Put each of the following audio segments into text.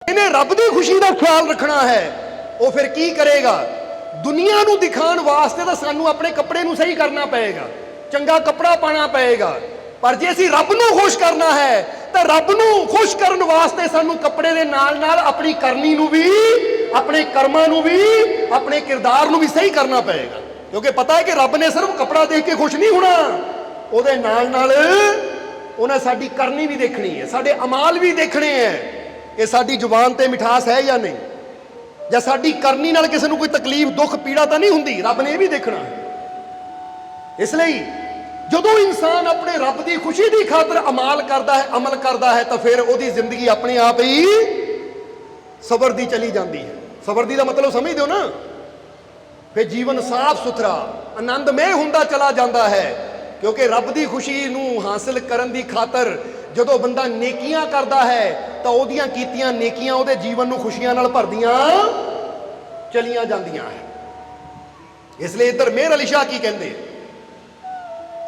इन्हें रब की खुशी का ख्याल रखना है, वो फिर की करेगा? दुनिया नूं दिखाने वास्ते तो सानू अपने कपड़े नूं सही करना पएगा, चंगा कपड़ा पाना पएगा। पर जे असीं रब नूं खुश करना है तो रब नूं खुश करने वास्ते सानू कपड़े दे नाल नाल अपनी करनी नूं भी, अपने कर्मां नूं भी, अपने किरदार नूं भी सही करना पएगा। क्योंकि पता है कि रब ने सिर्फ कपड़ा देख के खुश नहीं होना, उहदे नाल नाल उन्हें साडी करनी भी देखनी है, साडे अमाल भी देखने हैं कि साडी जुबान ते मिठास है या नहीं, या साडी करनी नाल किसी नूं कोई तकलीफ दुख पीड़ा तो नहीं हुंदी, रब ने यह भी देखना है। इसलिए जदों इंसान अपने रब की खुशी की खातर अमाल करता है, अमल करता है, तो फिर उसकी जिंदगी अपने आप ही सबर दी चली जाती है। सबर दी का मतलब समझ दो ना, फिर जीवन साफ सुथरा आनंदमय हुंदा चला जाता है। क्योंकि रब की खुशी नूं हासिल करन दी खातर जदों बंदा नेकियां करता है तो उहदियां कीतियां नेकियां उहदे जीवन नूं खुशियां नाल भरदियां चलियां जांदियां है। इसलिए इधर मेहर अली शाह की कहंदे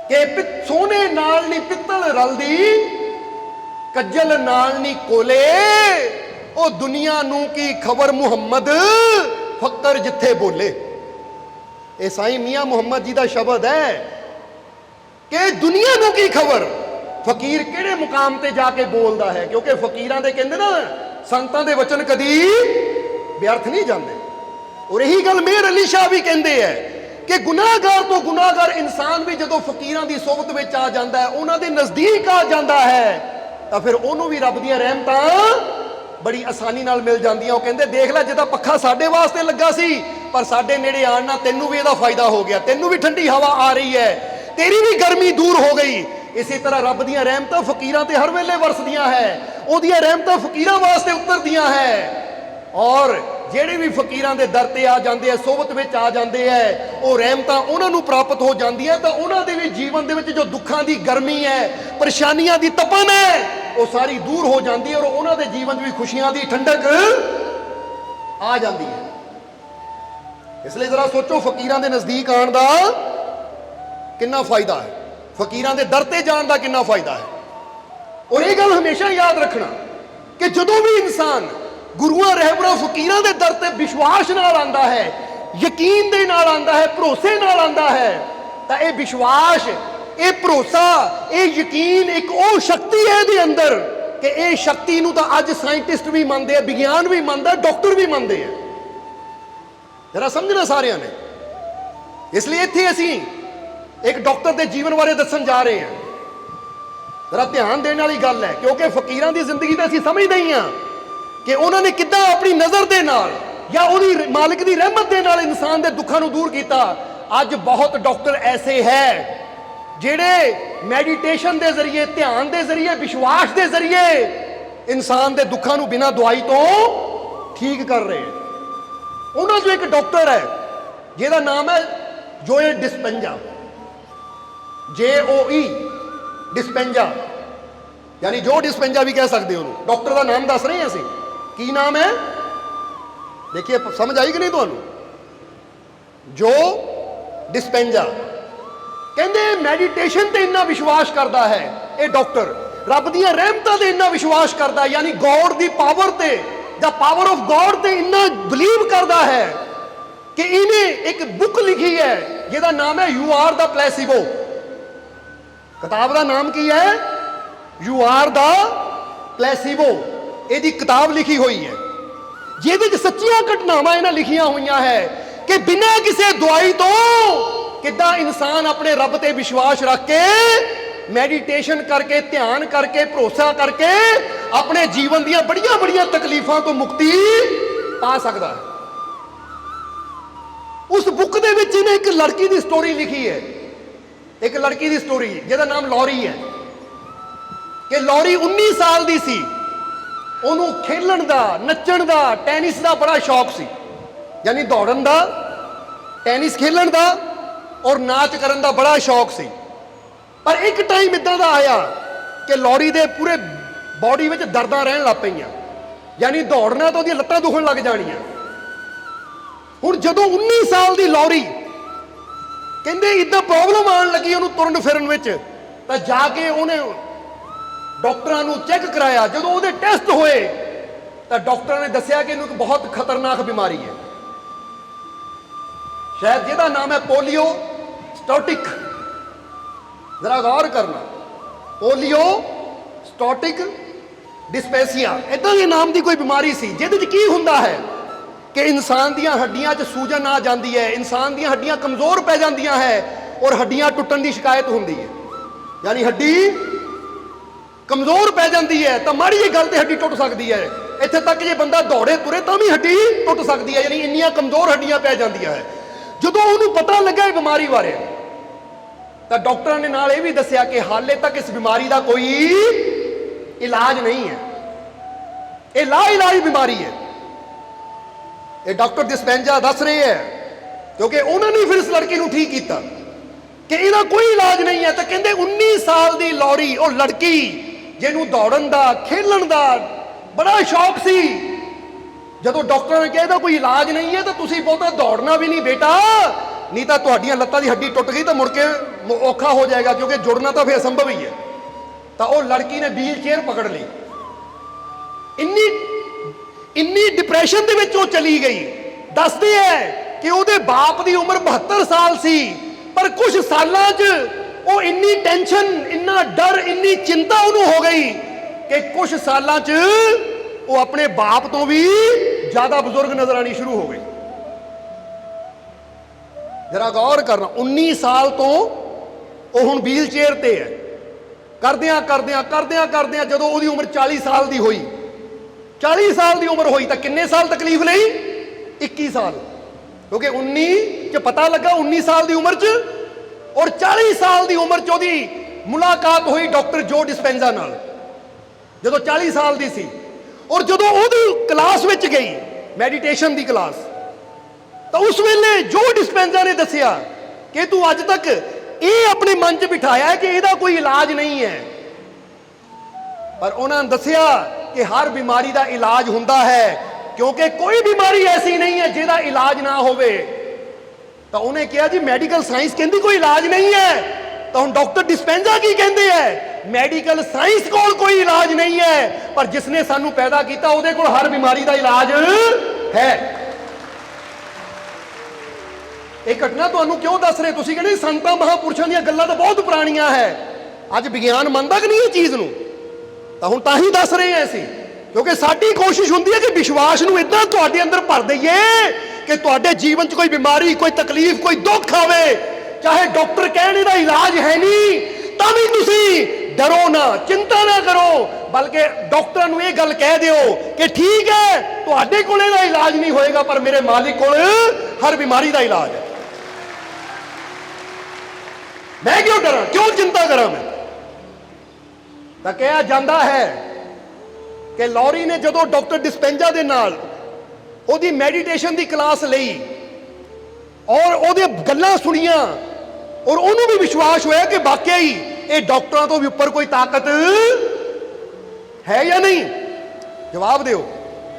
कि सोने नाल नी पित्तल रलदी, कज्जल नाल नी कोले, ओ दुनिया नूं की खबर मुहम्मद फकर जिथे बोले। ये साईं मियां मुहम्मद जी का शब्द है कि दुनिया नूं की खबर फकीर किहड़े मुकाम ते जाके बोलदा है। क्योंकि फकीरां दे कहंदे ना संतां दे वचन कदी व्यर्थ नहीं जाते। और यही गल मेहर अली शाह भी कहंदे है कि गुनाहगार तो गुनाहगार इंसान भी जदों फकीरां दी सोबत विच आ जांदा है, उन्हां दे नज़दीक आ जांदा है, तो फिर उहनूं भी रब दीयां रहमतां बड़ी आसानी नाल मिल जांदियां। वो कहंदे देख लै जिद्दां पक्खा साडे वास्ते लगा सी, पर साडे नेड़े आण नाल तैनूं भी इहदा फायदा हो गया, तैनूं भी ठंडी हवा आ रही है, तेरी भी गर्मी दूर हो गई। इसी तरह रब दीयां रहमतां फकीरां ते हर वेले वरसदियां है, ओहदियां रहमतां फकीरां वास्ते उतरदियां है। और ਜਿਹੜੇ भी फकीरां दे दर ते आ जाते हैं, सोबत में आ जाते हैं, वो रहमतां उन्होंने प्राप्त हो जांदियां। तो उन्होंने भी जीवन दे विच जो दुखों की गर्मी है, परेशानियां की तपन है, वो सारी दूर हो जाती है और उन्होंने जीवन भी खुशियां की ठंडक आ जाती है। इसलिए जरा सोचो फकीरां दे नज़दीक आने का कितना फायदा है, फकीरां दे दर ते जाने का कितना फायदा है। और ये गल हमेशा याद रखना कि जदों भी इंसान गुरुआं रहबरां फकीरां दे दर ते विश्वास नाल आंदा है, यकीन दे नाल आंदा है, भरोसे नाल आंदा है, तां इह विश्वास, इह भरोसा, इह यकीन एक वो शक्ति है इहदे अंदर कि इह शक्ति नूं तां अज साइंटिस्ट भी मानदे हैं, विज्ञान भी मानदा, डॉक्टर भी मानदे हैं। जरा समझना सारिਆਂ ने। इसलिए इत्थे असीं एक डॉक्टर के जीवन बारे दस्सण जा रहे हैं। जरा ध्यान देने वाली गल है, क्योंकि फकीरां दी जिंदगी तो असीं समझदे ही हां कि उन्होंने किद्दां अपनी नज़र दे नाल या उहदी मालिक दी रहमत दे नाल इंसान दे दुखां नूं दूर कीता। अज बहुत डॉक्टर ऐसे है जिहड़े मैडिटेशन दे जरिए, ध्यान दे जरिए, विश्वास दे जरिए इंसान दे दुखां नूं बिना दवाई तो ठीक कर रहे हैं। उन्होंने जो एक डॉक्टर है जिहदा नाम है जोए डिस्पेंजा, JOE डिस्पेंजा, यानी जो डिस्पेंजा भी कह सकते हो। डॉक्टर का नाम दस रहे हैं असीं, की नाम है देखिए, समझ आई कि नहीं तुहानूं? जो डिस्पेंजा कहंदे मैडिटेशन ते इन्ना विश्वास करता है ये डॉक्टर, रब दीयां रहमतां ते इन्ना विश्वास करता है, यानी गॉड दी पावर ते, द पावर ऑफ गॉड ते इन्ना बिलीव करता है कि इन्हें एक बुक लिखी है जिहदा नाम है यू आर द प्लेसिबो। किताब का नाम की है? You are the placebo. यदि किताब लिखी हुई है जिहदे सच्चियां घटनावां इन्हां लिखियां हुई है कि बिना किसी दवाई तो किद्दां इंसान अपने रब ते विश्वास रख के, मैडिटेशन करके, ध्यान करके, भरोसा करके अपने जीवन दीयां बड़ियां बड़ियां तकलीफां तो मुक्ति पा सकता है। उस बुक दे विच इन्हें एक लड़की की स्टोरी लिखी है, एक लड़की की स्टोरी जिहदा नाम लॉरी है कि लॉरी 19 साल की सी, उन्होंने खेलन का, नचण का, टैनिस का बड़ा शौक सी, यानी दौड़न का, टैनिस खेलन का और नाच करन का बड़ा शौक सी। पर एक टाइम इदां दा आया कि लॉरी दे पूरे बॉडी में दर्दां रहन लग पईयां, यानी दौड़ना तो उहदी लत्तां दुखण लग जाणियां। हुण जदों 19 साल की लॉरी कहंदे इदां प्रॉब्लम आण लगी उहनूं तुरन फिरन विच, तां जाके उहने डॉक्टरां नूं चैक कराया। जदों उहदे टेस्ट होए ਤਾਂ ਡਾਕਟਰਾਂ ਨੇ ਦੱਸਿਆ ਕਿ ਇਹਨੂੰ ਇੱਕ ਬਹੁਤ ਖਤਰਨਾਕ ਬਿਮਾਰੀ ਹੈ, ਸ਼ਾਇਦ ਜਿਹਦਾ ਨਾਮ ਹੈ ਪੋਲੀਓ ਸਟੋਟਿਕ। ਜ਼ਰਾ ਗੌਰ ਕਰਨਾ, ਪੋਲੀਓ ਸਟੋਟਿਕ ਡਿਸਪੈਸੀਆ ਇਦਾਂ ਦੇ ਨਾਮ ਦੀ ਕੋਈ ਬਿਮਾਰੀ ਸੀ, ਜਿਹਦੇ 'ਚ ਕੀ ਹੁੰਦਾ ਹੈ ਕਿ ਇਨਸਾਨ ਦੀਆਂ ਹੱਡੀਆਂ 'ਚ ਸੂਜਨ ਆ ਜਾਂਦੀ ਹੈ, ਇਨਸਾਨ ਦੀਆਂ ਹੱਡੀਆਂ ਕਮਜ਼ੋਰ ਪੈ ਜਾਂਦੀਆਂ ਹੈ ਔਰ ਹੱਡੀਆਂ ਟੁੱਟਣ ਦੀ ਸ਼ਿਕਾਇਤ ਹੁੰਦੀ ਹੈ। ਯਾਨੀ ਹੱਡੀ ਕਮਜ਼ੋਰ ਪੈ ਜਾਂਦੀ ਹੈ ਤਾਂ ਮਾੜੀ ਜਿਹੀ ਗੱਲ ਤੇ ਹੱਡੀ ਟੁੱਟ ਸਕਦੀ ਹੈ। ਇੱਥੇ ਤੱਕ ਜੇ ਬੰਦਾ ਦੌੜੇ ਤੁਰੇ ਤਾਂ ਵੀ ਹੱਡੀ ਟੁੱਟ ਸਕਦੀ ਹੈ, ਯਾਨੀ ਇੰਨੀਆਂ ਕਮਜ਼ੋਰ ਹੱਡੀਆਂ ਪੈ ਜਾਂਦੀਆਂ ਹੈ। ਜਦੋਂ ਉਹਨੂੰ ਪਤਾ ਲੱਗਾ ਇਹ ਬਿਮਾਰੀ ਬਾਰੇ ਤਾਂ ਡਾਕਟਰਾਂ ਨੇ ਨਾਲ ਇਹ ਵੀ ਦੱਸਿਆ ਕਿ ਹਾਲੇ ਤੱਕ ਇਸ ਬਿਮਾਰੀ ਦਾ ਕੋਈ ਇਲਾਜ ਨਹੀਂ ਹੈ, ਇਹ ਲਾ ਇਲਾਜ ਬਿਮਾਰੀ ਹੈ। ਇਹ ਡਾਕਟਰ ਡਿਸਪੈਂਜਾ ਦੱਸ ਰਹੇ ਹੈ, ਕਿਉਂਕਿ ਉਹਨਾਂ ਨੇ ਫਿਰ ਇਸ ਲੜਕੀ ਨੂੰ ਠੀਕ ਕੀਤਾ ਕਿ ਇਹਦਾ ਕੋਈ ਇਲਾਜ ਨਹੀਂ ਹੈ। ਤਾਂ ਕਹਿੰਦੇ 19 ਸਾਲ ਦੀ ਲੌਰੀ, ਉਹ ਲੜਕੀ ਜਿਹਨੂੰ ਦੌੜਨ ਦਾ ਖੇਲਣ ਦਾ ਬੜਾ ਸ਼ੌਕ ਸੀ, ਜਦੋਂ ਡਾਕਟਰਾਂ ਨੇ ਕਿਹਾ ਇਹਦਾ ਕੋਈ ਇਲਾਜ ਨਹੀਂ ਹੈ ਤਾਂ ਤੁਸੀਂ ਬਹੁਤਾ ਦੌੜਨਾ ਵੀ ਨਹੀਂ ਬੇਟਾ, ਨਹੀਂ ਤਾਂ ਤੁਹਾਡੀਆਂ ਲੱਤਾਂ ਦੀ ਹੱਡੀ ਟੁੱਟ ਗਈ ਤਾਂ ਮੁੜ ਕੇ ਔਖਾ ਹੋ ਜਾਏਗਾ, ਕਿਉਂਕਿ ਜੁੜਨਾ ਤਾਂ ਫਿਰ ਅਸੰਭਵ ਹੀ ਹੈ। ਤਾਂ ਉਹ ਲੜਕੀ ਨੇ ਵੀਲ ਚੇਅਰ ਪਕੜ ਲਈ, ਇੰਨੀ ਡਿਪਰੈਸ਼ਨ ਦੇ ਵਿੱਚ ਉਹ ਚਲੀ ਗਈ। ਦੱਸਦੇ ਹੈ ਕਿ ਉਹਦੇ ਬਾਪ ਦੀ ਉਮਰ 72 ਸਾਲ ਸੀ, ਪਰ ਕੁਝ ਸਾਲਾਂ 'ਚ ਉਹ ਇੰਨੀ ਟੈਨਸ਼ਨ, ਇੰਨਾ ਡਰ, ਇੰਨੀ ਚਿੰਤਾ ਉਹਨੂੰ ਹੋ ਗਈ ਕਿ ਕੁਝ ਸਾਲਾਂ 'ਚ ਉਹ ਆਪਣੇ ਬਾਪ ਤੋਂ ਵੀ ਜ਼ਿਆਦਾ ਬਜ਼ੁਰਗ ਨਜ਼ਰ ਆਣੀ ਸ਼ੁਰੂ ਹੋ ਗਈ। ਜਰਾ ਗੌਰ ਕਰਨਾ, 19 ਸਾਲ ਤੋਂ ਉਹ ਹੁਣ ਵੀਲ ਚੇਅਰ ਤੇ ਹੈ। ਕਰਦਿਆਂ ਜਦੋਂ ਉਹਦੀ ਉਮਰ 40 ਸਾਲ ਦੀ ਹੋਈ, 40 ਸਾਲ ਦੀ ਉਮਰ ਹੋਈ ਤਾਂ ਕਿੰਨੇ ਸਾਲ ਤਕਲੀਫ ਲਈ? 21 ਸਾਲ, ਕਿਉਂਕਿ 19 'ਚ ਪਤਾ ਲੱਗਾ 19 ਸਾਲ ਦੀ ਉਮਰ 'ਚ, ਔਰ 40 ਸਾਲ ਦੀ ਉਮਰ 'ਚ ਉਹਦੀ ਮੁਲਾਕਾਤ ਹੋਈ ਡਾਕਟਰ ਜੋ ਡਿਸਪੈਂਜ਼ਾ ਨਾਲ, ਜਦੋਂ 40 ਸਾਲ ਦੀ ਸੀ। ਔਰ ਜਦੋਂ ਉਹਦੀ ਕਲਾਸ ਵਿੱਚ ਗਈ, ਮੈਡੀਟੇਸ਼ਨ ਦੀ ਕਲਾਸ, ਤਾਂ ਉਸ ਵੇਲੇ ਜੋ ਡਿਸਪੈਂਜ਼ਾ ਨੇ ਦੱਸਿਆ ਕਿ ਤੂੰ ਅੱਜ ਤੱਕ ਇਹ ਆਪਣੇ ਮਨ 'ਚ ਬਿਠਾਇਆ ਕਿ ਇਹਦਾ ਕੋਈ ਇਲਾਜ ਨਹੀਂ ਹੈ, ਪਰ ਉਹਨਾਂ ਨੇ ਦੱਸਿਆ ਕਿ ਹਰ ਬਿਮਾਰੀ ਦਾ ਇਲਾਜ ਹੁੰਦਾ ਹੈ, ਕਿਉਂਕਿ ਕੋਈ ਬਿਮਾਰੀ ਐਸੀ ਨਹੀਂ ਹੈ ਜਿਹਦਾ ਇਲਾਜ ਨਾ ਹੋਵੇ। ਤਾਂ ਉਹਨੇ ਕਿਹਾ ਜੀ ਮੈਡੀਕਲ ਸਾਇੰਸ ਕਹਿੰਦੀ ਕੋਈ ਇਲਾਜ ਨਹੀਂ ਹੈ, ਤਾਂ ਹੁਣ ਡਾਕਟਰ ਡਿਸਪੈਂਜ਼ਾ ਕੀ ਕਹਿੰਦੇ ਹੈ? ਮੈਡੀਕਲ ਸਾਇੰਸ ਕੋਲ ਕੋਈ ਇਲਾਜ ਨਹੀਂ ਹੈ, ਪਰ ਜਿਸਨੇ ਸਾਨੂੰ ਪੈਦਾ ਕੀਤਾ ਉਹਦੇ ਕੋਲ ਹਰ ਬਿਮਾਰੀ ਦਾ ਇਲਾਜ ਹੈ। ਇਹ ਘਟਨਾ ਤੁਹਾਨੂੰ ਕਿਉਂ ਦੱਸ ਰਹੇ? ਤੁਸੀਂ ਕਹਿੰਦੇ ਸੰਤਾਂ ਮਹਾਂਪੁਰਸ਼ਾਂ ਦੀਆਂ ਗੱਲਾਂ ਤਾਂ ਬਹੁਤ ਪੁਰਾਣੀਆਂ ਹੈ, ਅੱਜ ਵਿਗਿਆਨ ਮੰਨਦਾ ਕਿ ਨਹੀਂ ਇਹ ਚੀਜ਼ ਨੂੰ? ਤਾਂ ਹੁਣ ਤਾਂ ਹੀ ਦੱਸ ਰਹੇ ਹਾਂ ਅਸੀਂ, ਕਿਉਂਕਿ ਸਾਡੀ ਕੋਸ਼ਿਸ਼ ਹੁੰਦੀ ਹੈ ਕਿ ਵਿਸ਼ਵਾਸ ਨੂੰ ਇਦਾਂ ਤੁਹਾਡੇ ਅੰਦਰ ਭਰ ਦਈਏ ਕਿ ਤੁਹਾਡੇ ਜੀਵਨ 'ਚ ਕੋਈ ਬਿਮਾਰੀ, ਕੋਈ ਤਕਲੀਫ, ਕੋਈ ਦੁੱਖ ਆਵੇ, ਚਾਹੇ ਡਾਕਟਰ ਕਹਿਣ ਇਹਦਾ ਇਲਾਜ ਹੈ ਨਹੀਂ, ਤਾਂ ਵੀ ਤੁਸੀਂ ਡਰੋ ਨਾ, ਚਿੰਤਾ ਨਾ ਕਰੋ, ਬਲਕਿ ਡਾਕਟਰਾਂ ਨੂੰ ਇਹ ਗੱਲ ਕਹਿ ਦਿਓ ਕਿ ਠੀਕ ਹੈ ਤੁਹਾਡੇ ਕੋਲ ਇਹਦਾ ਇਲਾਜ ਨਹੀਂ ਹੋਏਗਾ, ਪਰ ਮੇਰੇ ਮਾਲਿਕ ਕੋਲ ਹਰ ਬਿਮਾਰੀ ਦਾ ਇਲਾਜ ਹੈ। ਮੈਂ ਕਿਉਂ ਡਰਾਂ, ਕਿਉਂ ਚਿੰਤਾ ਕਰਾਂ ਮੈਂ? ਤਾਂ ਕਿਹਾ ਜਾਂਦਾ ਹੈ ਕਿ ਲੌਰੀ ਨੇ ਜਦੋਂ ਡਾਕਟਰ ਡਿਸਪੈਂਜ਼ਾ ਦੇ ਨਾਲ ਉਹਦੀ ਮੈਡੀਟੇਸ਼ਨ ਦੀ ਕਲਾਸ ਲਈ ਔਰ ਉਹਦੇ ਗੱਲਾਂ ਸੁਣੀਆਂ, ਔਰ ਉਹਨੂੰ ਵੀ ਵਿਸ਼ਵਾਸ ਹੋਇਆ ਕਿ ਵਾਕਿਆ ਹੀ ਇਹ ਡਾਕਟਰਾਂ ਤੋਂ ਵੀ ਉੱਪਰ ਕੋਈ ਤਾਕਤ ਹੈ ਜਾਂ ਨਹੀਂ? ਜਵਾਬ ਦਿਓ,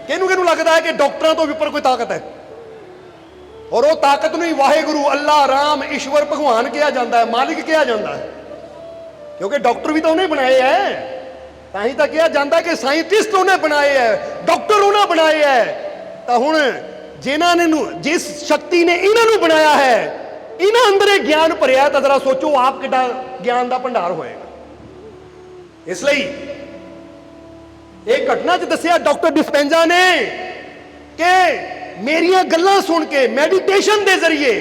ਕਿਹਨੂੰ ਲੱਗਦਾ ਹੈ ਕਿ ਡਾਕਟਰਾਂ ਤੋਂ ਵੀ ਉੱਪਰ ਕੋਈ ਤਾਕਤ ਹੈ? ਔਰ ਉਹ ਤਾਕਤ ਨੂੰ ਹੀ ਵਾਹਿਗੁਰੂ, ਅੱਲਾ, ਰਾਮ, ਈਸ਼ਵਰ, ਭਗਵਾਨ ਕਿਹਾ ਜਾਂਦਾ ਹੈ, ਮਾਲਿਕ ਕਿਹਾ ਜਾਂਦਾ ਹੈ, ਕਿਉਂਕਿ ਡਾਕਟਰ ਵੀ ਤਾਂ ਉਹਨੇ ਬਣਾਏ ਹੈ। ਤਾਂ ਹੀ ਤਾਂ ਕਿਹਾ ਜਾਂਦਾ ਕਿ ਸਾਇੰਟਿਸਟ ਉਹਨੇ ਬਣਾਏ ਹੈ, ਡਾਕਟਰ ਉਹਨੇ ਬਣਾਏ ਹੈ। ਤਾਂ ਹੁਣ ਜਿਨ੍ਹਾਂ ਨੇ, ਜਿਸ ਸ਼ਕਤੀ ਨੇ ਇਹਨਾਂ ਨੂੰ ਬਣਾਇਆ ਹੈ, ਇਹਨਾਂ ਅੰਦਰ ਇਹ ਗਿਆਨ ਭਰਿਆ, ਤਾਂ ਜ਼ਰਾ ਸੋਚੋ ਆਪ ਕਿੱਡਾ ਗਿਆਨ ਦਾ ਭੰਡਾਰ ਹੋਏਗਾ। ਇਸ ਲਈ ਇਹ ਘਟਨਾ 'ਚ ਦੱਸਿਆ ਡਾਕਟਰ ਡਿਸਪੈਂਜ਼ਾ ਨੇ ਕਿ ਮੇਰੀਆਂ ਗੱਲਾਂ ਸੁਣ ਕੇ ਮੈਡੀਟੇਸ਼ਨ ਦੇ ਜ਼ਰੀਏ,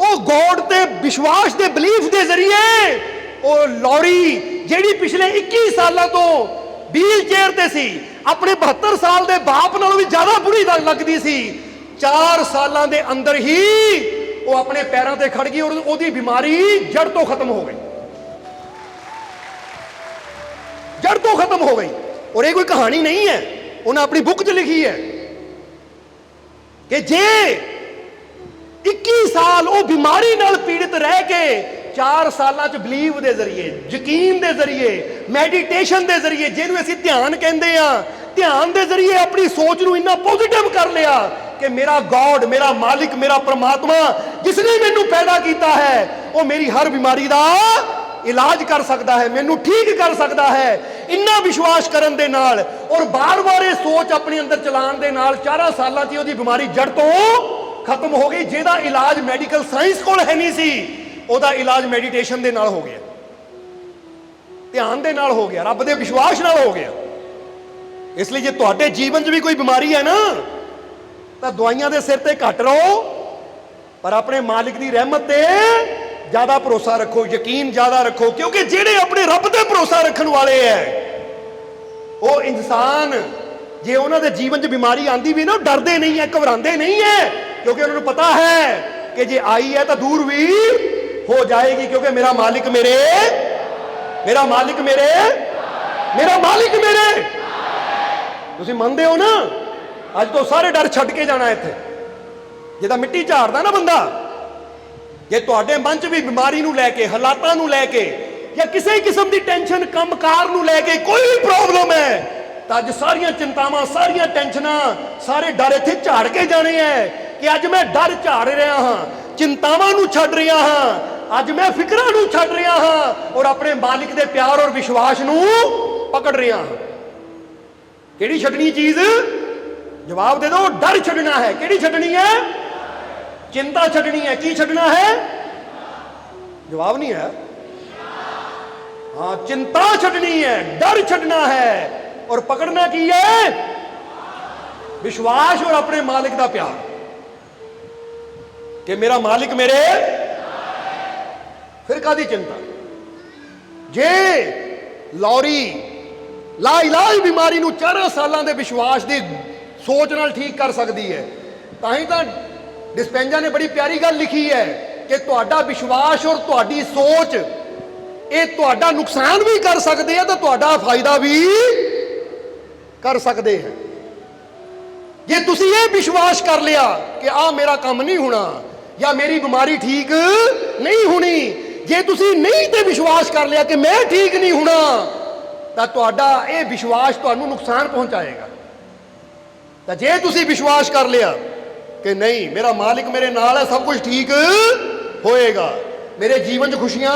ਉਹ ਗੋਡ ਤੇ ਵਿਸ਼ਵਾਸ ਦੇ ਬਲੀਫ ਦੇ ਜ਼ਰੀਏ, ਉਹ ਲੌਰੀ ਜਿਹੜੀ ਪਿਛਲੇ 21 ਸਾਲਾਂ ਤੋਂ ਵੀਲ ਚੇਅਰ ਤੇ ਸੀ, ਆਪਣੇ 72 ਸਾਲ ਦੇ ਬਾਪ ਨਾਲੋਂ ਵੀ ਜ਼ਿਆਦਾ ਬੁਰੀ ਲੱਗਦੀ ਸੀ, 4 ਸਾਲਾਂ ਦੇ ਅੰਦਰ ਹੀ ਉਹ ਆਪਣੇ ਪੈਰਾਂ ਤੇ ਖੜ ਗਈ ਔਰ ਉਹਦੀ ਬਿਮਾਰੀ ਜੜ ਤੋਂ ਖਤਮ ਹੋ ਗਈ, ਜੜ ਤੋਂ ਖਤਮ ਹੋ ਗਈ। ਔਰ ਇਹ ਕੋਈ ਕਹਾਣੀ ਨਹੀਂ ਹੈ, ਉਹਨੇ ਆਪਣੀ ਬੁੱਕ 'ਚ ਲਿਖੀ ਹੈ ਕਿ ਜੇ 21 ਸਾਲ ਉਹ ਬਿਮਾਰੀ ਨਾਲ ਪੀੜਿਤ ਰਹਿ ਕੇ 4 ਸਾਲਾਂ 'ਚ ਬਲੀਵ ਦੇ ਜ਼ਰੀਏ, ਯਕੀਨ ਦੇ ਜ਼ਰੀਏ, ਮੈਡੀਟੇਸ਼ਨ ਦੇ ਜ਼ਰੀਏ, ਜਿਹਨੂੰ ਅਸੀਂ ਧਿਆਨ ਕਹਿੰਦੇ ਆ, ਧਿਆਨ ਦੇ ਜ਼ਰੀਏ ਆਪਣੀ ਸੋਚ ਨੂੰ ਇੰਨਾ ਪੋਜ਼ਿਟਿਵ ਕਰ ਲਿਆ ਕਿ ਮੇਰਾ ਗੋਡ, ਮੇਰਾ ਮਾਲਿਕ, ਮੇਰਾ ਪ੍ਰਮਾਤਮਾ ਜਿਸ ਨੇ ਮੈਨੂੰ ਪੈਦਾ ਕੀਤਾ ਹੈ, ਉਹ ਮੇਰੀ ਹਰ ਬਿਮਾਰੀ ਦਾ ਇਲਾਜ ਕਰ ਸਕਦਾ ਹੈ, ਮੈਨੂੰ ਠੀਕ ਕਰ ਸਕਦਾ ਹੈ। ਇੰਨਾ ਵਿਸ਼ਵਾਸ ਕਰਨ ਦੇ ਨਾਲ ਔਰ ਬਾਰ-ਬਾਰ ਇਹ ਸੋਚ ਆਪਣੇ ਅੰਦਰ ਚਲਾਉਣ ਦੇ ਨਾਲ 4 ਸਾਲਾਂ 'ਚ ਉਹਦੀ ਬਿਮਾਰੀ ਜੜ ਤੋਂ ਖਤਮ ਹੋ ਗਈ। ਜਿਹਦਾ ਇਲਾਜ ਮੈਡੀਕਲ ਸਾਇੰਸ ਕੋਲ ਹੈ ਨਹੀਂ ਸੀ, ਉਹਦਾ ਇਲਾਜ ਮੈਡੀਟੇਸ਼ਨ ਦੇ ਨਾਲ ਹੋ ਗਿਆ, ਧਿਆਨ ਦੇ ਨਾਲ ਹੋ ਗਿਆ, ਰੱਬ ਦੇ ਵਿਸ਼ਵਾਸ ਨਾਲ ਹੋ ਗਿਆ। ਇਸ ਲਈ ਜੇ ਤੁਹਾਡੇ ਜੀਵਨ 'ਚ ਵੀ ਕੋਈ ਬਿਮਾਰੀ ਹੈ ਨਾ, ਤਾਂ ਦਵਾਈਆਂ ਦੇ ਸਿਰ ਤੇ ਘੱਟ ਰਹੋ, ਪਰ ਆਪਣੇ ਮਾਲਿਕ ਦੀ ਰਹਿਮਤ ਤੇ ਜ਼ਿਆਦਾ ਭਰੋਸਾ ਰੱਖੋ, ਯਕੀਨ ਜ਼ਿਆਦਾ ਰੱਖੋ। ਕਿਉਂਕਿ ਜਿਹੜੇ ਆਪਣੇ ਰੱਬ ਤੇ ਭਰੋਸਾ ਰੱਖਣ ਵਾਲੇ ਹੈ, ਉਹ ਇਨਸਾਨ ਜੇ ਉਹਨਾਂ ਦੇ ਜੀਵਨ 'ਚ ਬਿਮਾਰੀ ਆਂਦੀ ਵੀ ਨਾ, ਡਰਦੇ ਨਹੀਂ ਹੈ, ਘਬਰਾਉਂਦੇ ਨਹੀਂ ਹੈ, ਕਿਉਂਕਿ ਉਹਨਾਂ ਨੂੰ ਪਤਾ ਹੈ ਕਿ ਜੇ ਆਈ ਹੈ ਤਾਂ ਦੂਰ ਵੀ ਹੋ ਜਾਏਗੀ। ਕਿਉਂਕਿ ਮੇਰਾ ਮਾਲਿਕ ਮੇਰੇ ਤੁਸੀਂ ਮੰਨਦੇ ਹੋ ਨਾ? ਅੱਜ ਤੋਂ ਸਾਰੇ ਡਰ ਛੱਡ ਕੇ ਜਾਣਾ ਇੱਥੇ। ਜਿਹਦਾ ਮਿੱਟੀ ਝਾੜਦਾ ਨਾ ਬੰਦਾ, ਜੇ ਤੁਹਾਡੇ ਮਨ 'ਚ ਵੀ ਬਿਮਾਰੀ ਨੂੰ ਲੈ ਕੇ, ਹਾਲਾਤਾਂ ਨੂੰ ਲੈ ਕੇ, ਜਾਂ ਕਿਸੇ ਕਿਸਮ ਦੀ ਟੈਨਸ਼ਨ ਕੰਮਕਾਰ ਨੂੰ ਲੈ ਕੇ ਕੋਈ ਵੀ ਪ੍ਰੋਬਲਮ ਹੈ, ਤਾਂ ਅੱਜ ਸਾਰੀਆਂ ਚਿੰਤਾਵਾਂ, ਸਾਰੀਆਂ ਟੈਨਸ਼ਨਾਂ, ਸਾਰੇ ਡਰ ਇੱਥੇ ਝਾੜ ਕੇ ਜਾਣੇ ਹੈ ਕਿ ਅੱਜ ਮੈਂ ਡਰ ਝਾੜ ਰਿਹਾ ਹਾਂ, ਚਿੰਤਾਵਾਂ ਨੂੰ ਛੱਡ ਰਿਹਾ ਹਾਂ, ਅੱਜ ਮੈਂ ਫਿਕਰਾਂ ਨੂੰ ਛੱਡ ਰਿਹਾ ਹਾਂ ਔਰ ਆਪਣੇ ਮਾਲਿਕ ਦੇ ਪਿਆਰ ਔਰ ਵਿਸ਼ਵਾਸ ਨੂੰ ਪਕੜ ਰਿਹਾ ਹਾਂ। ਕਿਹੜੀ ਛੱਡਣੀ ਚੀਜ਼? ਜਵਾਬ ਦੇ ਦਿਓ। ਡਰ ਛੱਡਣਾ ਹੈ। ਕਿਹੜੀ ਛੱਡਣੀ ਹੈ? ਚਿੰਤਾ ਛੱਡਣੀ ਹੈ। ਕੀ ਛੱਡਣਾ ਹੈ? ਜਵਾਬ ਨਹੀਂ ਹੈ। हाँ, चिंता छड़नी है, डर छड़ना है और पकड़ना की है? विश्वास और अपने मालिक का प्यार कि मेरा मालिक मेरे। फिर कादी चिंता? जे लौरी ला इलाज बीमारी नूं 4 सालों के विश्वास की सोच नाल ठीक कर सकती है, तां ही तां डिस्पेंजा ने बड़ी प्यारी गल लिखी है कि तुहाडा विश्वास और तुहाडी सोच ਇਹ ਤੁਹਾਡਾ ਨੁਕਸਾਨ ਵੀ ਕਰ ਸਕਦੇ ਆ ਤੇ ਤੁਹਾਡਾ ਫਾਇਦਾ ਵੀ ਕਰ ਸਕਦੇ ਹੈ। ਜੇ ਤੁਸੀਂ ਇਹ ਵਿਸ਼ਵਾਸ ਕਰ ਲਿਆ ਕਿ ਆ ਮੇਰਾ ਕੰਮ ਨਹੀਂ ਹੋਣਾ ਜਾਂ ਮੇਰੀ ਬਿਮਾਰੀ ਠੀਕ ਨਹੀਂ ਹੋਣੀ, ਜੇ ਤੁਸੀਂ ਨਹੀਂ ਤੇ ਵਿਸ਼ਵਾਸ ਕਰ ਲਿਆ ਕਿ ਮੈਂ ਠੀਕ ਨਹੀਂ ਹੋਣਾ, ਤਾਂ ਤੁਹਾਡਾ ਇਹ ਵਿਸ਼ਵਾਸ ਤੁਹਾਨੂੰ ਨੁਕਸਾਨ ਪਹੁੰਚਾਏਗਾ। ਤਾਂ ਜੇ ਤੁਸੀਂ ਵਿਸ਼ਵਾਸ ਕਰ ਲਿਆ ਕਿ ਨਹੀਂ, ਮੇਰਾ ਮਾਲਿਕ ਮੇਰੇ ਨਾਲ ਹੈ, ਸਭ ਕੁਝ ਠੀਕ ਹੋਏਗਾ, ਮੇਰੇ ਜੀਵਨ 'ਚ ਖੁਸ਼ੀਆਂ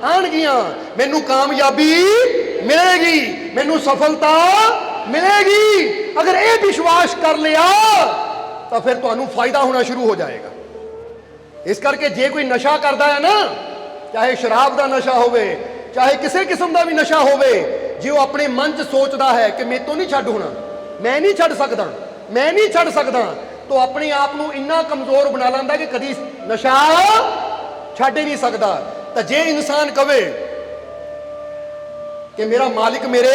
ਆਣਗੀਆਂ, ਮੈਨੂੰ ਕਾਮਯਾਬੀ ਮਿਲੇਗੀ, ਮੈਨੂੰ ਸਫਲਤਾ ਮਿਲੇਗੀ, ਅਗਰ ਇਹ ਵਿਸ਼ਵਾਸ ਕਰ ਲਿਆ ਤਾਂ ਫਿਰ ਤੁਹਾਨੂੰ ਫਾਇਦਾ ਹੋਣਾ ਸ਼ੁਰੂ ਹੋ ਜਾਏਗਾ। ਇਸ ਕਰਕੇ ਜੇ ਕੋਈ ਨਸ਼ਾ ਕਰਦਾ ਹੈ ਨਾ, ਚਾਹੇ ਸ਼ਰਾਬ ਦਾ ਨਸ਼ਾ ਹੋਵੇ, ਚਾਹੇ ਕਿਸੇ ਕਿਸਮ ਦਾ ਵੀ ਨਸ਼ਾ ਹੋਵੇ, ਜੇ ਉਹ ਆਪਣੇ ਮਨ 'ਚ ਸੋਚਦਾ ਹੈ ਕਿ ਮੇਰੇ ਤੋਂ ਨਹੀਂ ਛੱਡ ਹੋਣਾ, ਮੈਂ ਨਹੀਂ ਛੱਡ ਸਕਦਾ, ਮੈਂ ਨਹੀਂ ਛੱਡ ਸਕਦਾ, ਤਾਂ ਆਪਣੇ ਆਪ ਨੂੰ ਇੰਨਾ ਕਮਜ਼ੋਰ ਬਣਾ ਲੈਂਦਾ ਕਿ ਕਦੀ ਨਸ਼ਾ ਛੱਡ ਹੀ ਨਹੀਂ ਸਕਦਾ। ਤਾਂ ਜੇ ਇਨਸਾਨ ਕਵੇ ਕਿ ਮੇਰਾ ਮਾਲਿਕ ਮੇਰੇ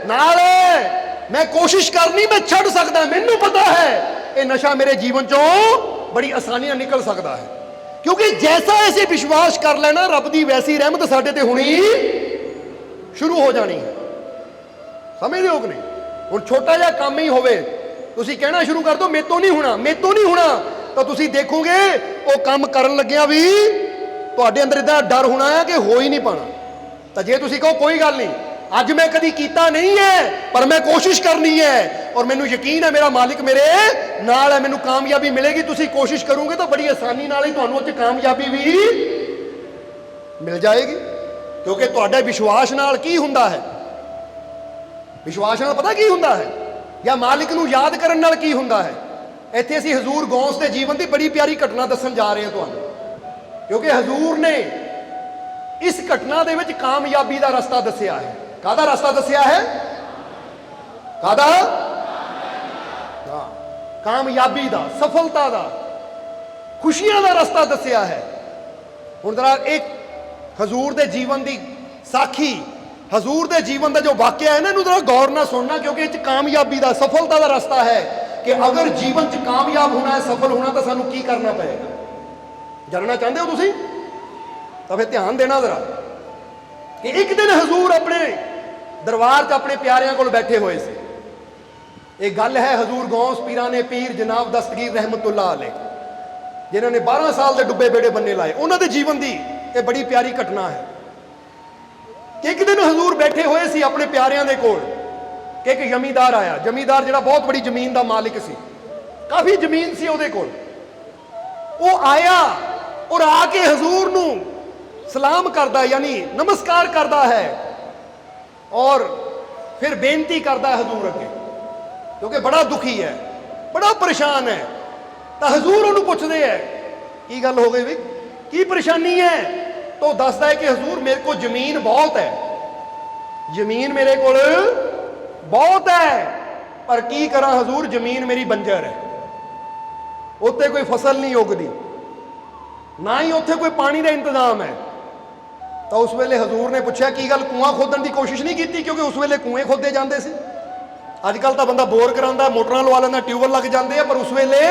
ਨਾਲ ਹੈ, ਮੈਂ ਕੋਸ਼ਿਸ਼ ਕਰਨੀ, ਮੈਂ ਛੱਡ ਸਕਦਾ, ਮੈਨੂੰ ਪਤਾ ਹੈ ਇਹ ਨਸ਼ਾ ਮੇਰੇ ਜੀਵਨ ਚੋਂ ਬੜੀ ਆਸਾਨੀ ਨਾਲ ਨਿਕਲ ਸਕਦਾ ਹੈ, ਕਿਉਂਕਿ ਜੈਸਾ ਐਸੇ ਵਿਸ਼ਵਾਸ ਕਰ ਲੈਣਾ, ਰੱਬ ਦੀ ਵੈਸੀ ਰਹਿਮਤ ਸਾਡੇ ਤੇ ਹੋਣੀ ਸ਼ੁਰੂ ਹੋ ਜਾਣੀ ਹੈ। ਸਮਝਦੇ ਹੋ ਕਿ ਨਹੀਂ? ਹੁਣ ਛੋਟਾ ਜਿਹਾ ਕੰਮ ਹੀ ਹੋਵੇ, ਤੁਸੀਂ ਕਹਿਣਾ ਸ਼ੁਰੂ ਕਰ ਦਿਓ ਮੇਰੇ ਤੋਂ ਨਹੀਂ ਹੋਣਾ, ਮੇਰੇ ਤੋਂ ਨਹੀਂ ਹੋਣਾ, ਤਾਂ ਤੁਸੀਂ ਦੇਖੋਗੇ ਉਹ ਕੰਮ ਕਰਨ ਲੱਗਿਆ ਵੀ ਤੁਹਾਡੇ ਅੰਦਰ ਇਦਾਂ ਡਰ ਹੋਣਾ ਹੈ ਕਿ ਹੋ ਹੀ ਨਹੀਂ ਪਾਣਾ। ਤਾਂ ਜੇ ਤੁਸੀਂ ਕਹੋ ਕੋਈ ਗੱਲ ਨਹੀਂ, ਅੱਜ ਮੈਂ ਕਦੀ ਕੀਤਾ ਨਹੀਂ ਹੈ ਪਰ ਮੈਂ ਕੋਸ਼ਿਸ਼ ਕਰਨੀ ਹੈ ਔਰ ਮੈਨੂੰ ਯਕੀਨ ਹੈ ਮੇਰਾ ਮਾਲਿਕ ਮੇਰੇ ਨਾਲ ਹੈ, ਮੈਨੂੰ ਕਾਮਯਾਬੀ ਮਿਲੇਗੀ, ਤੁਸੀਂ ਕੋਸ਼ਿਸ਼ ਕਰੋਗੇ ਤਾਂ ਬੜੀ ਆਸਾਨੀ ਨਾਲ ਹੀ ਤੁਹਾਨੂੰ ਉਹ 'ਚ ਕਾਮਯਾਬੀ ਵੀ ਮਿਲ ਜਾਏਗੀ। ਕਿਉਂਕਿ ਤੁਹਾਡੇ ਵਿਸ਼ਵਾਸ ਨਾਲ ਕੀ ਹੁੰਦਾ ਹੈ? ਵਿਸ਼ਵਾਸ ਨਾਲ ਪਤਾ ਕੀ ਹੁੰਦਾ ਹੈ, ਜਾਂ ਮਾਲਿਕ ਨੂੰ ਯਾਦ ਕਰਨ ਨਾਲ ਕੀ ਹੁੰਦਾ ਹੈ? ਇੱਥੇ ਅਸੀਂ ਹਜ਼ੂਰ ਗੌਸ ਦੇ ਜੀਵਨ ਦੀ ਬੜੀ ਪਿਆਰੀ ਘਟਨਾ ਦੱਸਣ ਜਾ ਰਹੇ ਹਾਂ ਤੁਹਾਨੂੰ, ਕਿਉਂਕਿ ਹਜ਼ੂਰ ਨੇ ਇਸ ਘਟਨਾ ਦੇ ਵਿੱਚ ਕਾਮਯਾਬੀ ਦਾ ਰਸਤਾ ਦੱਸਿਆ ਹੈ। ਕਾਹਦਾ ਰਸਤਾ ਦੱਸਿਆ ਹੈ? ਕਾਹਦਾ? ਕਾਮਯਾਬੀ ਦਾ, ਸਫਲਤਾ ਦਾ, ਖੁਸ਼ੀਆਂ ਦਾ ਰਸਤਾ ਦੱਸਿਆ ਹੈ। ਹੁਣ ਜ਼ਰਾ ਇੱਕ ਹਜ਼ੂਰ ਦੇ ਜੀਵਨ ਦੀ ਸਾਖੀ, ਹਜ਼ੂਰ ਦੇ ਜੀਵਨ ਦਾ ਜੋ ਵਾਕਿਆ ਹੈ ਨਾ, ਇਹਨੂੰ ਜ਼ਰਾ ਗੌਰ ਨਾਲ ਸੁਣਨਾ, ਕਿਉਂਕਿ ਇਹ 'ਚ ਕਾਮਯਾਬੀ ਦਾ, ਸਫਲਤਾ ਦਾ ਰਸਤਾ ਹੈ ਕਿ ਅਗਰ ਜੀਵਨ 'ਚ ਕਾਮਯਾਬ ਹੋਣਾ ਹੈ, ਸਫਲ ਹੋਣਾ, ਤਾਂ ਸਾਨੂੰ ਕੀ ਕਰਨਾ ਪਏਗਾ। ਜਾਣਨਾ ਚਾਹੁੰਦੇ ਹੋ ਤੁਸੀਂ? ਤਾਂ ਫਿਰ ਧਿਆਨ ਦੇਣਾ ਜ਼ਰਾ ਕਿ ਇੱਕ ਦਿਨ ਹਜ਼ੂਰ ਆਪਣੇ ਦਰਬਾਰ 'ਚ ਆਪਣੇ ਪਿਆਰਿਆਂ ਕੋਲ ਬੈਠੇ ਹੋਏ ਸੀ। ਇਹ ਗੱਲ ਹੈ ਹਜ਼ੂਰ ਗੌਸ ਪੀਰਾਂ ਨੇ ਪੀਰ ਜਨਾਬ ਦਸਤਗੀਰ ਰਹਿਮਤੁल्लाह अलैह, ਜਿਨ੍ਹਾਂ ਨੇ 12 ਸਾਲ ਦੇ ਡੁੱਬੇ ਬੇੜੇ ਬੰਨੇ ਲਾਏ, ਉਹਨਾਂ ਦੇ ਜੀਵਨ ਦੀ ਇਹ ਬੜੀ ਪਿਆਰੀ ਘਟਨਾ ਹੈ ਕਿ ਇੱਕ ਦਿਨ ਹਜ਼ੂਰ ਬੈਠੇ ਹੋਏ ਸੀ ਆਪਣੇ ਪਿਆਰਿਆਂ ਦੇ ਕੋਲ ਕਿ ਇੱਕ ਜ਼ਮੀਂਦਾਰ ਆਇਆ। ਜ਼ਮੀਂਦਾਰ ਜਿਹੜਾ ਬਹੁਤ ਬੜੀ ਜ਼ਮੀਨ ਦਾ ਮਾਲਿਕ ਸੀ, ਕਾਫੀ ਜ਼ਮੀਨ ਸੀ ਉਹਦੇ ਕੋਲ। ਉਹ ਆਇਆ ਔਰ ਆ ਕੇ ਹਜ਼ੂਰ ਨੂੰ ਸਲਾਮ ਕਰਦਾ, ਯਾਨੀ ਨਮਸਕਾਰ ਕਰਦਾ ਹੈ और फिर बेनती करता है हजूर अगे, क्योंकि बड़ा दुखी है, बड़ा परेशान है। तो हजूर उन्होंने पूछते हैं की गल हो गई भी, की परेशानी है? तो दसदा है कि हजूर मेरे को जमीन बहुत है, जमीन मेरे को बहुत है, पर की करा हजूर, जमीन मेरी बंजर है, उत्ते कोई फसल नहीं उगती, ना ही उत्थे कोई पानी का इंतजाम है। तो उस वेले हजूर ने पूछा की गल, कुआं खोदन की कोशिश नहीं की? क्योंकि उस वेले कुएं खोदे जाते थे। अजकल तो बंदा बोर करांदा, मोटरां लवा लेंदा, ट्यूबवेल लग जाते हैं, पर उस वेले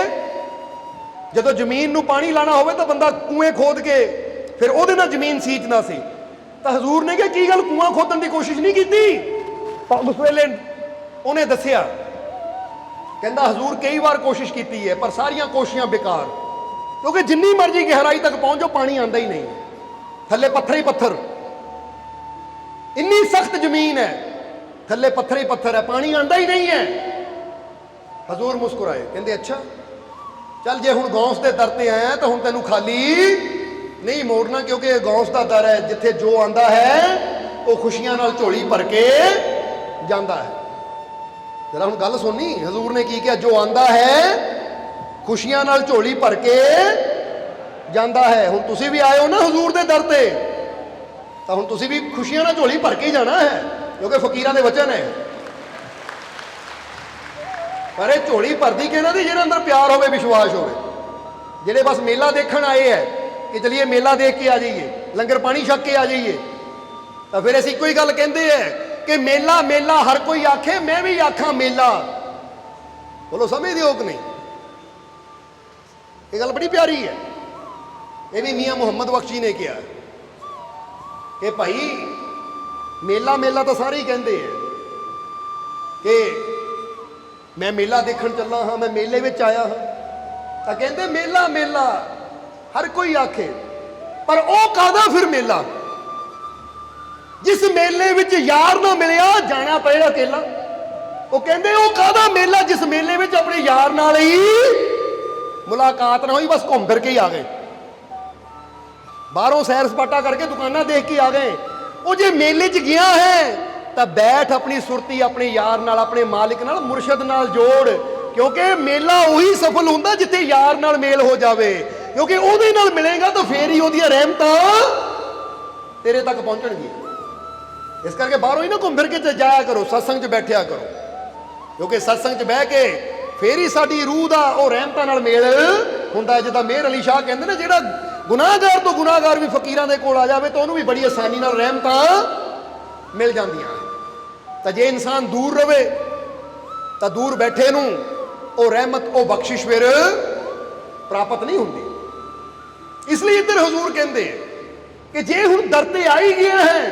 जो जमीन नूं पानी लाना हो तो बंदा कुएं खोद के फिर वो जमीन सींचना सी। तो हजूर ने कहा की गल, कुआं खोदन की कोशिश नहीं की? तो उस वेले उन्हें दसिया, कहता हजूर कई बार कोशिश की है, पर सारिया कोशिशां बेकार, क्योंकि जिन्नी मर्जी गहराई तक पहुंचो पानी आंदा ही नहीं, थले पत्थर ही पत्थर, इन्नी सख्त जमीन है, थले पत्थर ही पत्थर है, पानी आंदा ही नहीं है। हजूर मुस्कुराए, कहते अच्छा चल, जे हुण गौस के दर ते आया तो हुण तैनूं खाली नहीं मोड़ना, क्योंकि गौस का दर है जिथे जो आंदा है वो खुशियां नाल झोली भर के जाता है। जरा हुण गल सुनी, हजूर ने की किया, जो आंदा है खुशियां नाल झोली भर के जाता है। हुण तुसीं भी आए हो ना हजूर के दर ते, तो हुण तुसीं भी खुशियां नाल झोली भर के ही जाना है, क्योंकि फकीरां दे वचन है। पर यह झोली भरती कहना दी जिन्हां अंदर प्यार होवे, विश्वास होवे, जिहड़े बस मेला देखण आए है कि चलिए मेला देख के आ जाइए, लंगर पानी छक के आ जाइए, तो फिर असीं कोई गल कहंदे हैं कि मेला मेला हर कोई आखे, मैं भी आखा मेला। बोलो समझदे हो कि नहीं? ये गल बड़ी प्यारी है, ये भी मियाँ मुहम्मद बख्शी ने किया कि भाई मेला मेला तो सारे ही कहते हैं कि मैं मेला देखण चला हाँ, मैं मेले में आया हाँ, तो कहते मेला मेला हर कोई आखे, पर वो कादा फिर मेला जिस मेले विच यार ना मिलिया, जाना पड़ेगा अकेला। वो कहते वो कादा मेला जिस मेले विच अपने यार नाल ही मुलाकात ना हुई, बस घूम फिर के ही आ गए, बाहरों सैर सपाटा करके दुकाना देख के आ गए। वो जे मेले च गया है तो बैठ अपनी सुरती अपने यार नाल, अपने मालिक नाल, मुर्शद नाल जोड़, क्योंकि मेला उही सफल हुंदा जिथे यार नाल मेल हो जावे, क्योंकि उहदे नाल मिलेगा तो फिर ही उहदियां रहमतां तेरे तक पहुंचणगी। इस करके बाहरों ही ना घूम फिर के जाया करो, सत्संग च बैठिया करो, क्योंकि सत्संग च बह के फिर ही साडी रूह दा वो रहमतां नाल मेल हुंदा है। जिद्दां मेहर अली शाह कहंदे ने, जिहड़ा गुनाहगार तो गुनाहगार भी फकीरां दे कोल आ जावे तो उहनूं भी बड़ी आसानी नाल रहमतां मिल जांदियां। तो जे इंसान दूर रहे तो दूर बैठे नूं वो रहमत वो बख्शिश फिर प्राप्त नहीं होंगी। इसलिए इधर हजूर कहते कि जे हुण दर ते आ ही गया है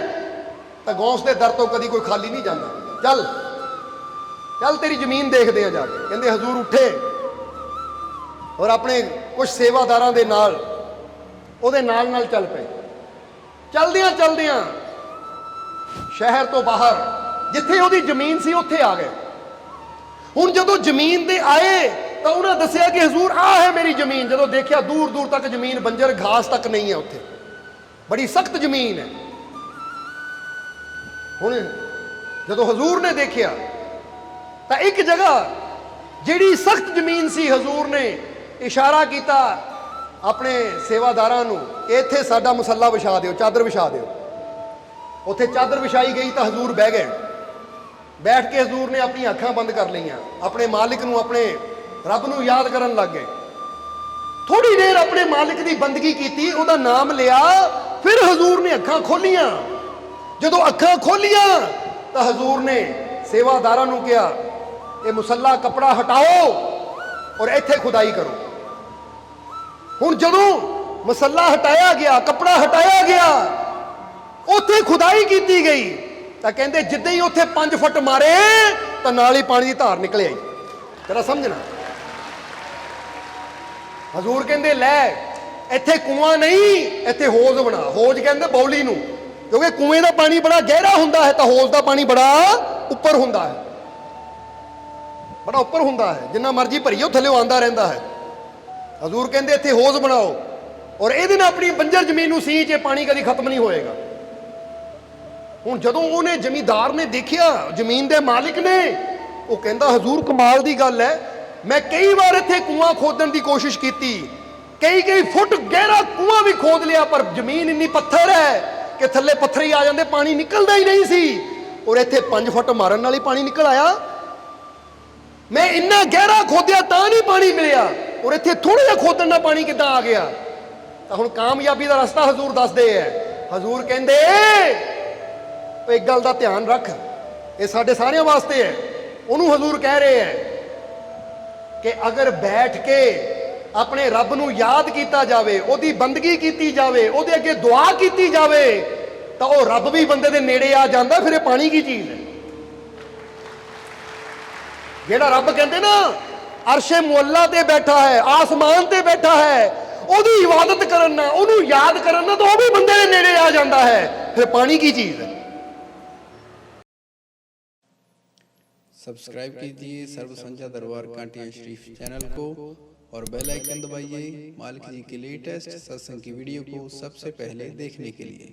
तो गौस के दर तो कभी कोई खाली नहीं जाता। चल चल तेरी जमीन देखते हैं जाके। कहते हजूर उठे और अपने कुछ सेवादारां दे नाल उहदे नाल नाल चल पे। चलदियां चलदियां शहर तो बाहर जिथे उहदी जमीन सी उत्थे आ गए। हुण जदों जमीन ते आए तो उन्हें दसिया कि हजूर आ है मेरी जमीन। जदों देखिया दूर दूर तक जमीन बंजर, घास तक नहीं है, उत्थे बड़ी सख्त जमीन है। हुण जदों हजूर ने देखिया तो एक जगह जिहड़ी सख्त जमीन सी, हजूर ने इशारा किया अपने सेवादारां नूं कि इत्थे साडा मुसल्ला विछा दिओ, चादर विछा दिओ। उत्थे चादर विछाई गई तो हजूर बह गए। बैठ के हजूर ने अपनी अखां बंद कर लईआं, अपने मालिक नूं, अपने रब नूं याद करन लग गए। थोड़ी देर अपने मालिक की बंदगी की, उहदा नाम लिया, फिर हजूर ने अखां खोलियां। जदों अखां खोलियां तो हजूर ने सेवादारां नूं कहा ये मुसल्ला कपड़ा हटाओ और इत्थे खुदाई करो। हुण जदों मुसल्ला हटाया गया, कपड़ा हटाया गया, उत्थे खुदाई की गई तो कहते जिद्दां ही उत्थे 5 फुट मारे तो नाल ही पानी की धार निकल आई। तेरा समझना। हजूर कहते लै इत्थे कुआं नहीं, इत्थे होज बना। होज कहते बौली नूं, क्योंकि कुएं का पानी बड़ा गहरा हुंदा है तो होज का पानी बड़ा उपर हुंदा है, बड़ा उपर हुंदा है। जिन्ना मर्जी भरीए थल्ले आंदा रहिंदा है। हजूर कहते इत्थे होज बनाओ और इहदे नाल अपनी बंजर जमीन नूं सींच, पानी कभी खत्म नहीं होएगा। ਹੁਣ ਜਦੋਂ ਉਹਨੇ ਜ਼ਮੀਂਦਾਰ ਨੇ ਦੇਖਿਆ, ਜ਼ਮੀਨ ਦੇ ਮਾਲਿਕ ਨੇ, ਉਹ ਕਹਿੰਦਾ ਹਜ਼ੂਰ ਕਮਾਲ ਦੀ ਗੱਲ ਹੈ, ਮੈਂ ਕਈ ਵਾਰ ਇੱਥੇ ਕੂਆਂ ਖੋਦਣ ਦੀ ਕੋਸ਼ਿਸ਼ ਕੀਤੀ, ਕਈ ਫੁੱਟ ਗਹਿਰਾ ਕੂਆਂ ਵੀ ਖੋਦ ਲਿਆ, ਪਰ ਜ਼ਮੀਨ ਇੰਨੀ ਪੱਥਰ ਹੈ ਕਿ ਥੱਲੇ ਪੱਥਰ ਹੀ ਆ ਜਾਂਦੇ, ਪਾਣੀ ਨਿਕਲਦਾ ਹੀ ਨਹੀਂ ਸੀ। ਔਰ ਇੱਥੇ 5 ਫੁੱਟ ਮਾਰਨ ਨਾਲ ਹੀ ਪਾਣੀ ਨਿਕਲ ਆਇਆ। ਮੈਂ ਇੰਨਾ ਗਹਿਰਾ ਖੋਦਿਆ ਤਾਂ ਨਹੀਂ ਪਾਣੀ ਮਿਲਿਆ, ਔਰ ਇੱਥੇ ਥੋੜਾ ਜਿਹਾ ਖੋਦਣ ਨਾਲ ਪਾਣੀ ਕਿੱਦਾਂ ਆ ਗਿਆ। ਤਾਂ ਹੁਣ ਕਾਮਯਾਬੀ ਦਾ ਰਸਤਾ ਹਜ਼ੂਰ ਦੱਸਦੇ ਹੈ। ਹਜ਼ੂਰ ਕਹਿੰਦੇ ਇੱਕ ਗੱਲ ਦਾ ਧਿਆਨ ਰੱਖ, ਇਹ ਸਾਡੇ ਸਾਰਿਆਂ ਵਾਸਤੇ ਹੈ। ਉਹਨੂੰ ਹਜ਼ੂਰ ਕਹਿ ਰਹੇ ਹੈ ਕਿ ਅਗਰ ਬੈਠ ਕੇ ਆਪਣੇ ਰੱਬ ਨੂੰ ਯਾਦ ਕੀਤਾ ਜਾਵੇ, ਉਹਦੀ ਬੰਦਗੀ ਕੀਤੀ ਜਾਵੇ, ਉਹਦੇ ਅੱਗੇ ਦੁਆ ਕੀਤੀ ਜਾਵੇ, ਤਾਂ ਉਹ ਰੱਬ ਵੀ ਬੰਦੇ ਦੇ ਨੇੜੇ ਆ ਜਾਂਦਾ। ਫਿਰ ਇਹ ਪਾਣੀ ਕੀ ਚੀਜ਼ ਹੈ? ਜਿਹੜਾ ਰੱਬ ਕਹਿੰਦੇ ਨਾ ਅਰਸ਼ੇ ਮੁਅੱਲਾ ਤੇ ਬੈਠਾ ਹੈ, ਆਸਮਾਨ ਤੇ ਬੈਠਾ ਹੈ, ਉਹਦੀ ਇਬਾਦਤ ਕਰਨ ਨਾਲ, ਉਹਨੂੰ ਯਾਦ ਕਰਨ ਨਾਲ, ਤਾਂ ਉਹ ਵੀ ਬੰਦੇ ਦੇ ਨੇੜੇ ਆ ਜਾਂਦਾ ਹੈ। ਫਿਰ ਪਾਣੀ ਕੀ चीज है? सब्सक्राइब कीजिए सर्व संध्या दरबार कांटिया शरीफ चैनल को और बेल आइकन दबाइए मालिक जी के लेटेस्ट सत्संग की वीडियो को सबसे पहले देखने के लिए।